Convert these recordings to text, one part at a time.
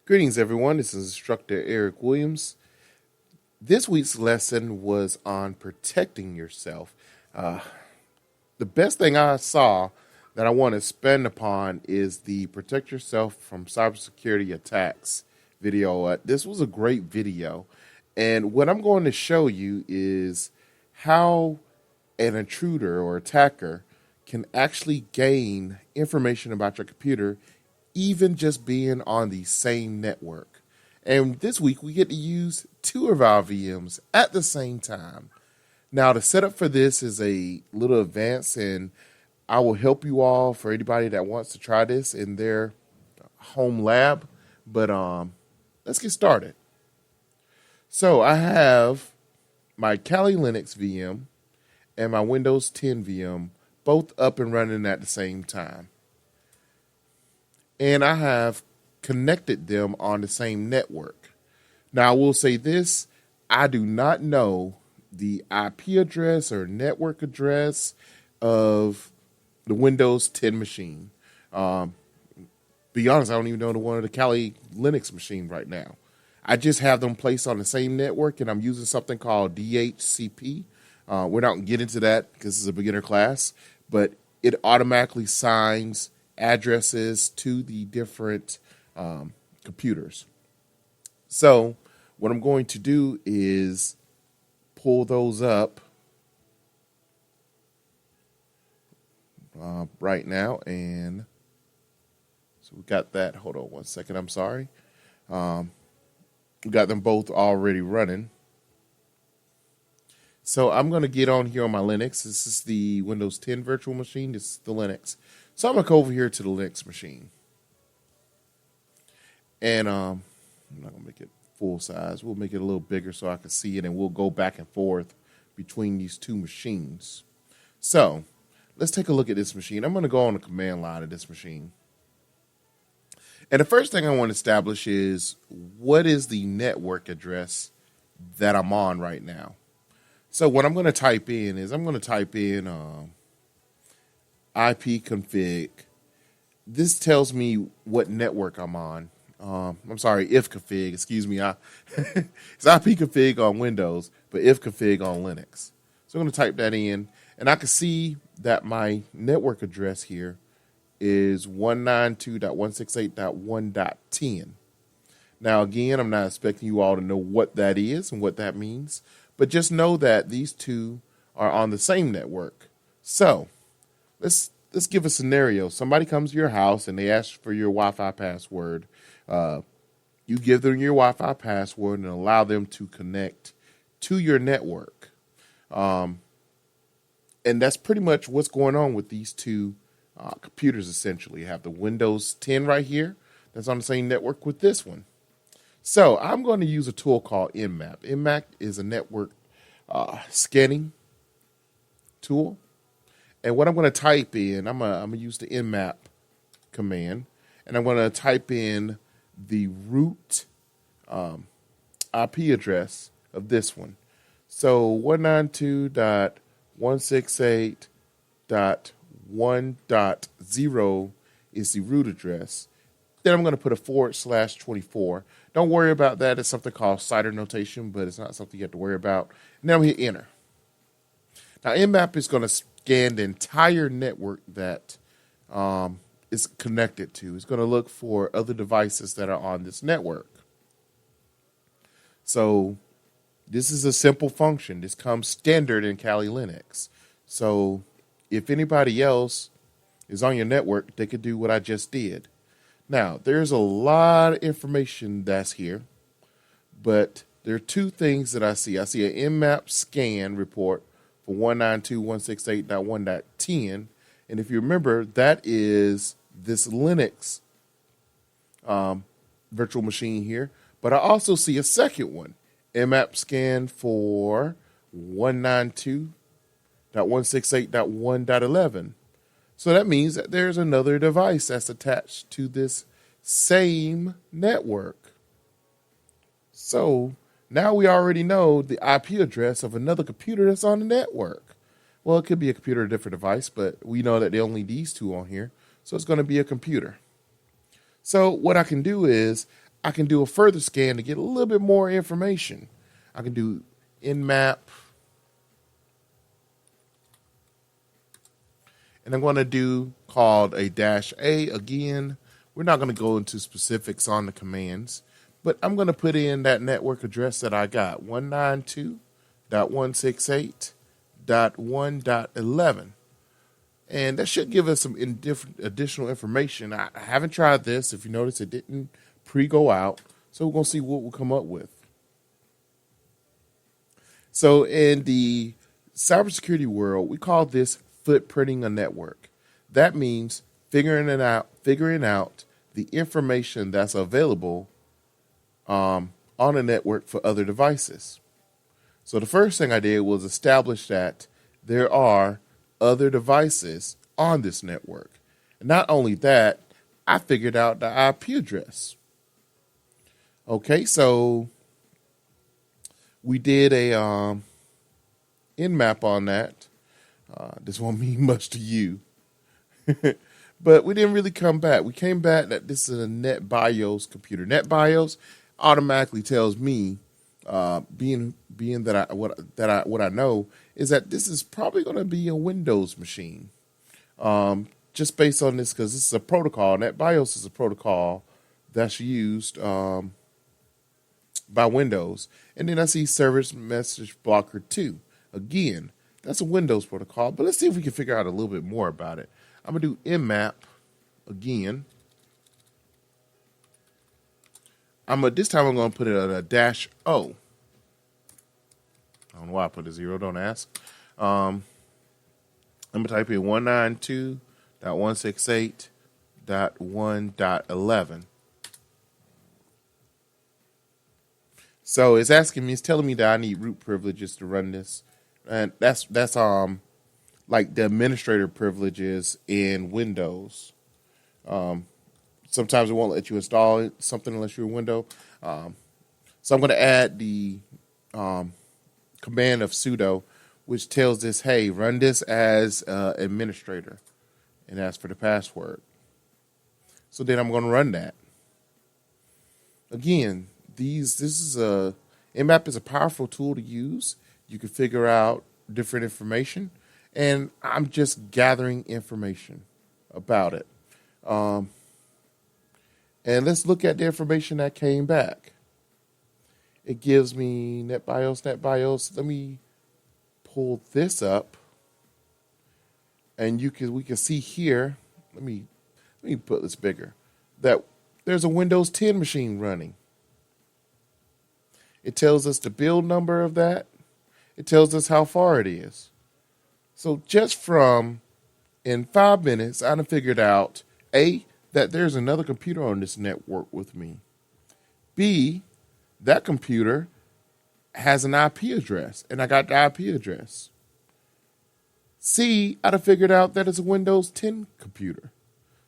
Greetings, everyone. This is Instructor Eric Williams. This week's lesson was on protecting yourself. The best thing I saw that I want to spend upon is the Protect Yourself from Cybersecurity Attacks video. This was a great video. And what I'm going to show you is how an intruder or attacker can actually gain information about your computer, even just being on the same network. And this week we get to use two of our VMs at the same time. Now, the setup for this is a little advanced, and I will help you all for anybody that wants to try this in their home lab. But let's get started. So I have my Kali Linux VM and my Windows 10 VM both up and running at the same time. And I have connected them on the same network. Now, I will say this, I do not know the IP address or network address of the Windows 10 machine. Be honest, I don't even know the one of the Kali Linux machine right now. I just have them placed on the same network, and I'm using something called DHCP. We're not going to get into that because it's a beginner class, but it automatically signs addresses to the different computers. So what I'm going to do is pull those up right now. And so we got that. Hold on one second. I'm sorry. We got them both already running. So I'm going to get on here on my Linux. This is the Windows 10 virtual machine. This is the Linux. So I'm going to go over here to the Linux machine. And I'm not going to make it full size. We'll make it a little bigger so I can see it, and we'll go back and forth between these two machines. So let's take a look at this machine. I'm going to go on the command line of this machine. And the first thing I want to establish is what is the network address that I'm on right now. So what I'm going to type in is I'm going to type in ipconfig. This tells me what network I'm on. I'm sorry, ifconfig, excuse me. It's ipconfig on Windows, but ifconfig on Linux. So I'm going to type that in, and I can see that my network address here is 192.168.1.10. Now, again, I'm not expecting you all to know what that is and what that means, but just know that these two are on the same network. So let's give a scenario. Somebody comes to your house and they ask for your Wi-Fi password. You give them your Wi-Fi password and allow them to connect to your network. And that's pretty much what's going on with these two computers, essentially. You have the Windows 10 right here that's on the same network with this one. So I'm going to use a tool called Nmap. Nmap is a network scanning tool. And what I'm going to type in, I'm going to use the Nmap command, and I'm going to type in the root IP address of this one. So 192.168.1.0 is the root address. Then I'm going to put a /24. Don't worry about that. It's something called CIDR notation, but it's not something you have to worry about. And then I'm hit enter. Now, Nmap is going to scan the entire network that is connected to. It's going to look for other devices that are on this network. So this is a simple function. This comes standard in Kali Linux. So if anybody else is on your network, they could do what I just did. Now, there's a lot of information that's here, but there are two things that I see. I see an Nmap scan report for 192.168.1.10. And if you remember, that is this Linux virtual machine here. But I also see a second one, Nmap scan for 192.168.1.11. So that means that there's another device that's attached to this same network. So now we already know the IP address of another computer that's on the network. Well, it could be a computer or a different device, but we know that there are only these two on here. So it's going to be a computer. So what I can do is I can do a further scan to get a little bit more information. I can do Nmap, and I'm going to do called a -A again. We're not going to go into specifics on the commands, but I'm going to put in that network address that I got, 192.168.1.11. And that should give us some additional information. I haven't tried this. If you notice, it didn't pre-go out. So we're going to see what we'll come up with. So in the cybersecurity world, we call this footprinting a network. That means figuring out the information that's available on a network for other devices. So the first thing I did was establish that there are other devices on this network. And not only that, I figured out the IP address. Okay, so we did a Nmap on that. This won't mean much to you. But we didn't really come back. We came back that this is a NetBIOS computer. NetBIOS automatically tells me, being that what I know is that this is probably going to be a Windows machine. Just based on this, because this is a protocol. NetBIOS is a protocol that's used by Windows. And then I see Service Message Blocker 2. Again, that's a Windows protocol, but let's see if we can figure out a little bit more about it. I'm going to do Nmap again. This time I'm going to put it at a -O. I don't know why I put a 0, don't ask. I'm going to type in 192.168.1.11. So it's asking me, it's telling me that I need root privileges to run this. And that's like the administrator privileges in Windows. Sometimes it won't let you install something unless you're in Windows. So I'm going to add the command of sudo, which tells this, hey, run this as administrator, and ask for the password. So then I'm going to run that. Again, Nmap is a powerful tool to use. You can figure out different information, and I'm just gathering information about it. And let's look at the information that came back. It gives me NetBIOS. Let me pull this up, and we can see here. Let me put this bigger. That there's a Windows 10 machine running. It tells us the build number of that. It tells us how far it is. So just in 5 minutes, I done figured out A, that there's another computer on this network with me. B, that computer has an IP address, and I got the IP address. C, I done figured out that it's a Windows 10 computer.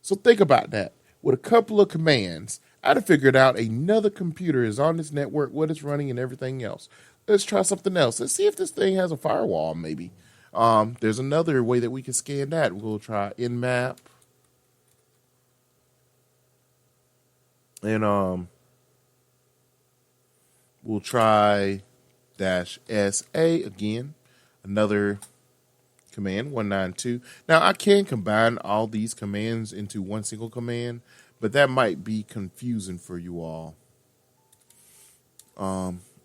So think about that. With a couple of commands, I done figured out another computer is on this network, what it's running, and everything else. Let's try something else. Let's see if this thing has a firewall, maybe. There's another way that we can scan that. We'll try Nmap. And we'll try -SA again. Another command, 192. Now, I can combine all these commands into one single command, but that might be confusing for you all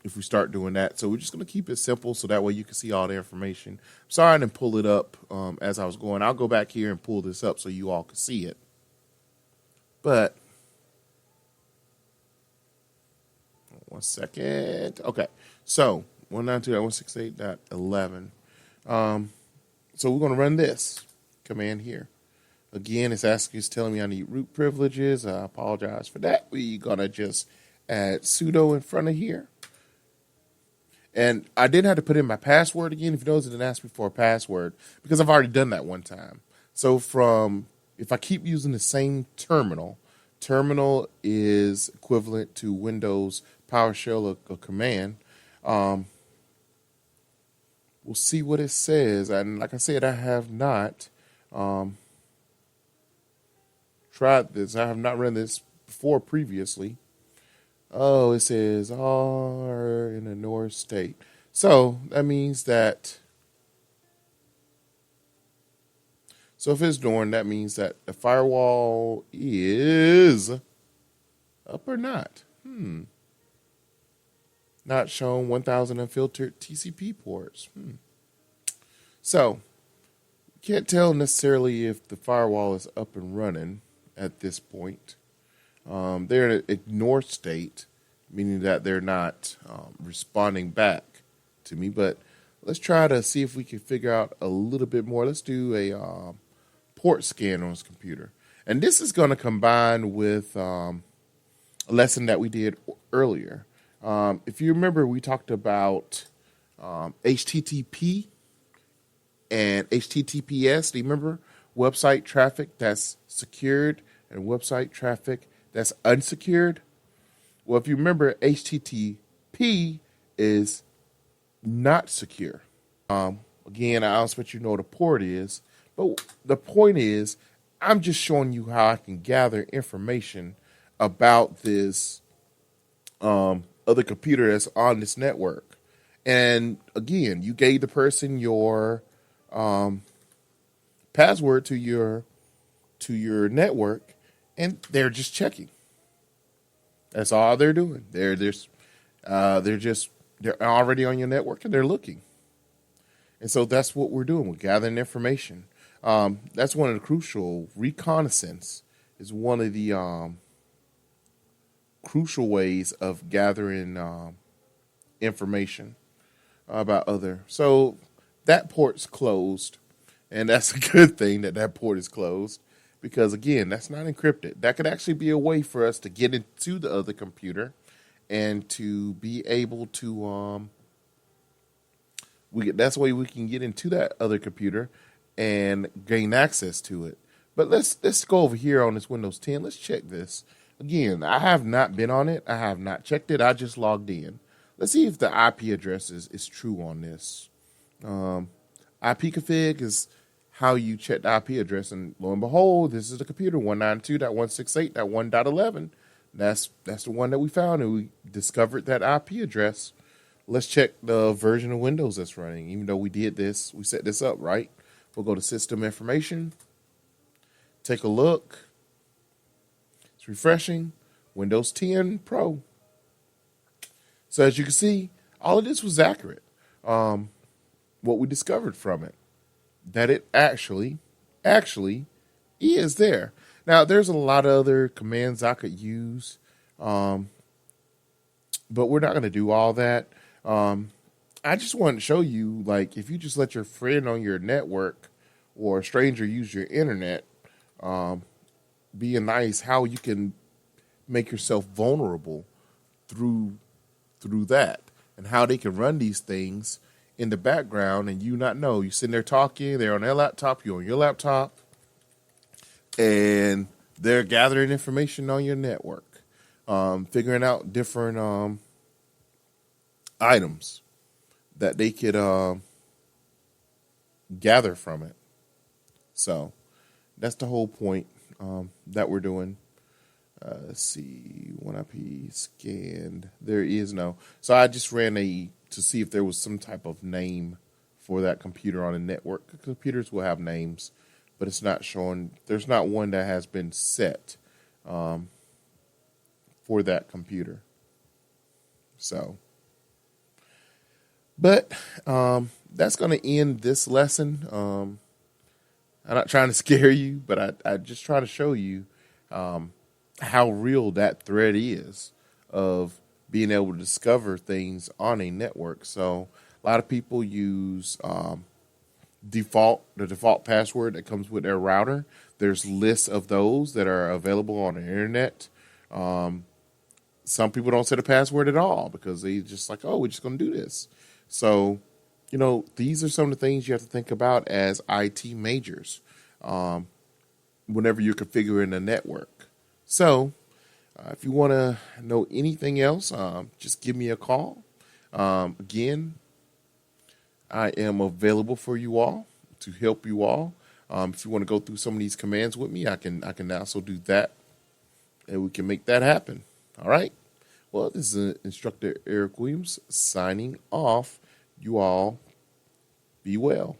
if we start doing that. So we're just going to keep it simple so that way you can see all the information. Sorry I didn't pull it up as I was going. I'll go back here and pull this up so you all can see it. But, one second. Okay, so 192.168.11. So we're going to run this command here. Again, it's telling me I need root privileges. I apologize for that. We're going to just add sudo in front of here. And I didn't have to put in my password again. If you notice, it didn't ask me for a password because I've already done that one time. So if I keep using the same terminal is equivalent to Windows PowerShell or command. We'll see what it says. And like I said, I have not tried this. I have not run this before previously. Oh, it says are in a North state. So that means that, so if it's North, that means that the firewall is up or not. Not shown 1000 unfiltered TCP ports. So can't tell necessarily if the firewall is up and running at this point. They're in a ignore state, meaning that they're not responding back to me. But let's try to see if we can figure out a little bit more. Let's do a port scan on his computer. And this is going to combine with a lesson that we did earlier. If you remember, we talked about HTTP and HTTPS. Do you remember? Website traffic that's secured and website traffic that's unsecured. Well, if you remember, HTTP is not secure. Again, I don't expect you to know what a port is, but the point is, I'm just showing you how I can gather information about this other computer that's on this network. And again, you gave the person your password to your network, and they're just checking. That's all they're doing. They're already on your network and they're looking. And so that's what we're doing. We're gathering information. That's one of the crucial reconnaissance is one of the crucial ways of gathering information about other. So that port's closed, and that's a good thing that that port is closed because again, that's not encrypted. That could actually be a way for us to get into the other computer and to be able to that's the way we can get into that other computer and gain access to it. But let's go over here on this Windows 10. Let's check this. Again, I have not been on it. I have not checked it. I just logged in. Let's see if the IP address is true on this. IPconfig is how you check the IP address, and lo and behold, this is the computer 192.168.1.11. That's the one that we found, and we discovered that IP address. Let's check the version of Windows that's running. Even though we did this, we set this up, right? We'll go to System Information, take a look. It's refreshing. Windows 10 Pro. So as you can see, all of this was accurate. What we discovered from it, that it actually is there. Now, there's a lot of other commands I could use, but we're not going to do all that. I just wanted to show you, like, if you just let your friend on your network or a stranger use your internet, being nice, how you can make yourself vulnerable through that, and how they can run these things in the background and you not know. You sitting there talking, they're on their laptop, you're on your laptop, and they're gathering information on your network, figuring out different items that they could gather from it. So that's the whole point that we're doing. Let's see, 1IP scanned. There is no. So I just ran to see if there was some type of name for that computer on a network. Computers will have names, but it's not showing. There's not one that has been set for that computer. So, but that's going to end this lesson. I'm not trying to scare you, but I just try to show you how real that threat is of being able to discover things on a network. So a lot of people use the default password that comes with their router. There's lists of those that are available on the internet. Some people don't set a password at all because they just like, oh, we're just going to do this. So, these are some of the things you have to think about as IT majors whenever you're configuring a network. So, if you want to know anything else, just give me a call. Again, I am available for you all to help you all. If you want to go through some of these commands with me, I can also do that, and we can make that happen. All right. Well, this is instructor Eric Williams signing off. You all be well.